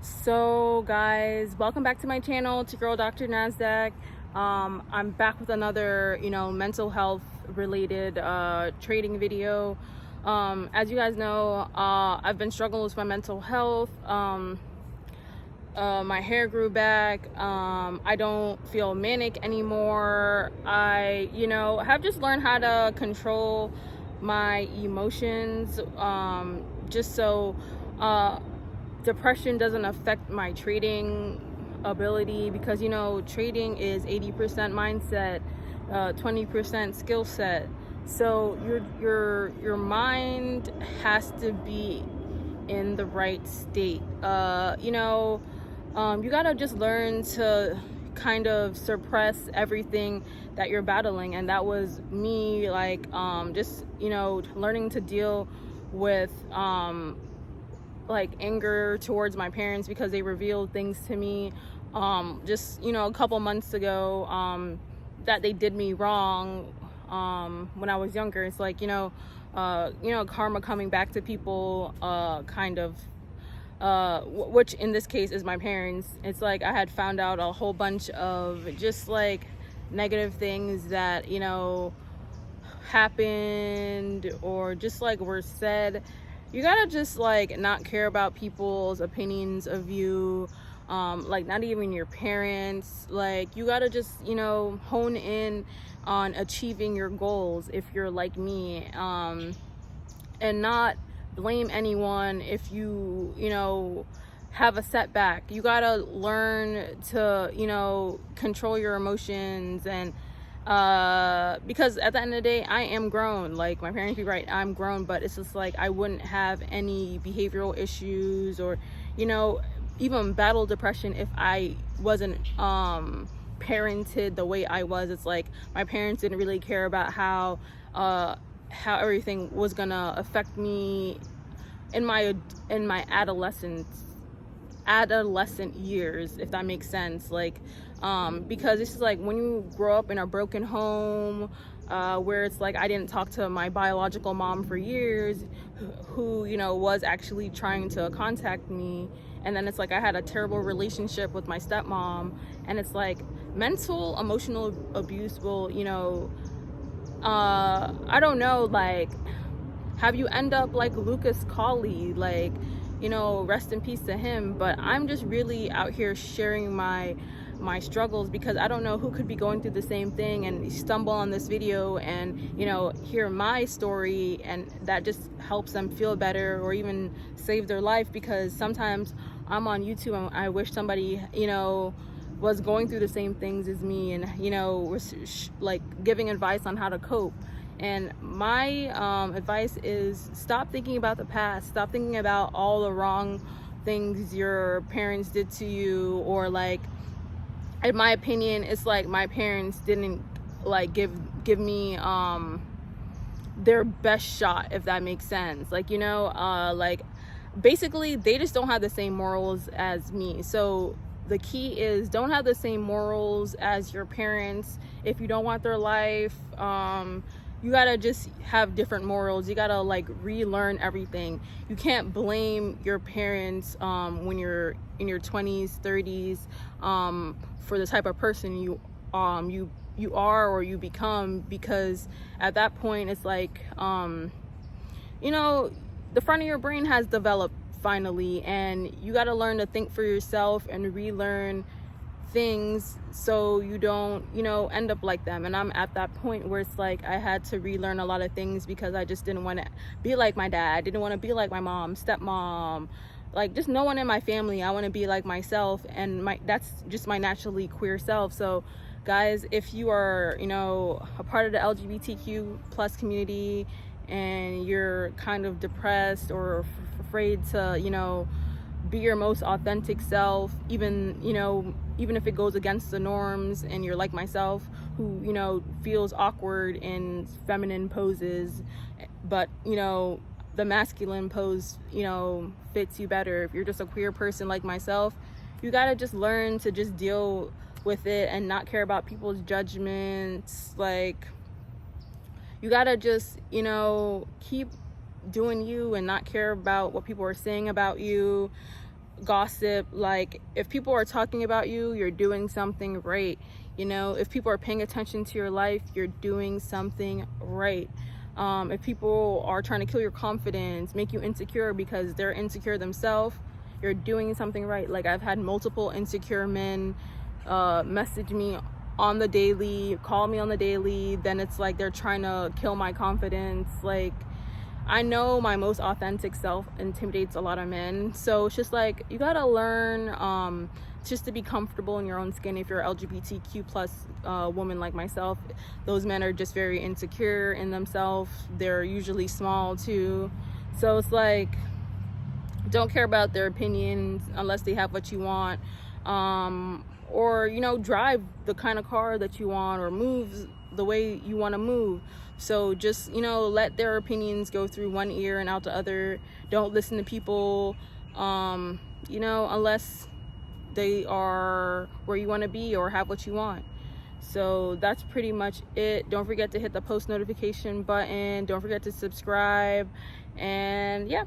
So guys, welcome back to my channel. It's your girl Dr. Nasdaq. I'm back with another mental health related trading video. As you guys know, I've been struggling with my mental health. My hair grew back. I don't feel manic anymore. I have just learned how to control my emotions, just so depression doesn't affect my trading ability, because trading is 80% mindset, 20% skill set. So your mind has to be in the right state. You gotta just learn to kind of suppress everything that you're battling, and that was me, like just learning to deal with like anger towards my parents because they revealed things to me just a couple months ago, that they did me wrong when I was younger. It's like karma coming back to people, kind of, which in this case is my parents. It's like I had found out a whole bunch of just like negative things that happened or just like were said. You gotta just like not care about people's opinions of you, like not even your parents. Like you gotta just hone in on achieving your goals if you're like me, and not blame anyone if you have a setback. You gotta learn to control your emotions, and because at the end of the day, I am grown. Like my parents be right, I'm grown, but it's just like I wouldn't have any behavioral issues or even battle depression if I wasn't parented the way I was. It's like my parents didn't really care about how everything was gonna affect me in my adolescent years, if that makes sense. Like because it's just like when you grow up in a broken home, where it's like I didn't talk to my biological mom for years, who was actually trying to contact me, and then it's like I had a terrible relationship with my stepmom, and it's like mental emotional abuse will I don't know, like have you end up like Lucas Colley, like rest in peace to him. But I'm just really out here sharing my struggles, because I don't know who could be going through the same thing and stumble on this video and hear my story, and that just helps them feel better or even save their life. Because sometimes I'm on YouTube and I wish somebody was going through the same things as me, and was like giving advice on how to cope. And my advice is stop thinking about the past. Stop thinking about all the wrong things your parents did to you, or like, in my opinion, it's like my parents didn't like give me their best shot, if that makes sense. Like like basically they just don't have the same morals as me. So the key is don't have the same morals as your parents. If you don't want their life, you gotta just have different morals. You gotta like relearn everything. You can't blame your parents when you're in your 20s, 30s, for the type of person you are or you become, because at that point it's like the front of your brain has developed finally, and you got to learn to think for yourself and relearn things so you don't end up like them. And I'm at that point where it's like I had to relearn a lot of things, because I just didn't want to be like my dad. I didn't want to be like my mom, stepmom, like just no one in my family. I want to be like myself, and that's just my naturally queer self. So guys, if you are a part of the LGBTQ plus community and you're kind of depressed or afraid to be your most authentic self, even even if it goes against the norms, and you're like myself, who feels awkward in feminine poses, but the masculine pose fits you better. If you're just a queer person like myself, you gotta just learn to just deal with it and not care about people's judgments. Like you gotta just keep doing you and not care about what people are saying about you. gossip. Like, if people are talking about you, you're doing something right. You know, if people are paying attention to your life, you're doing something right. If people are trying to kill your confidence, make you insecure because they're insecure themselves, you're doing something right. Like, I've had multiple insecure men message me on the daily, call me on the daily, then it's like they're trying to kill my confidence. Like, I know my most authentic self intimidates a lot of men, so it's just like, you gotta learn just to be comfortable in your own skin. If you're an LGBTQ plus woman like myself, those men are just very insecure in themselves. They're usually small too, so it's like, don't care about their opinions unless they have what you want, or, you know, drive the kind of car that you want, or move the way you want to move. So just, you know, let their opinions go through one ear and out the other. Don't listen to people, you know, unless they are where you want to be or have what you want. So that's pretty much it. Don't forget to hit the post notification button. Don't forget to subscribe. And yeah.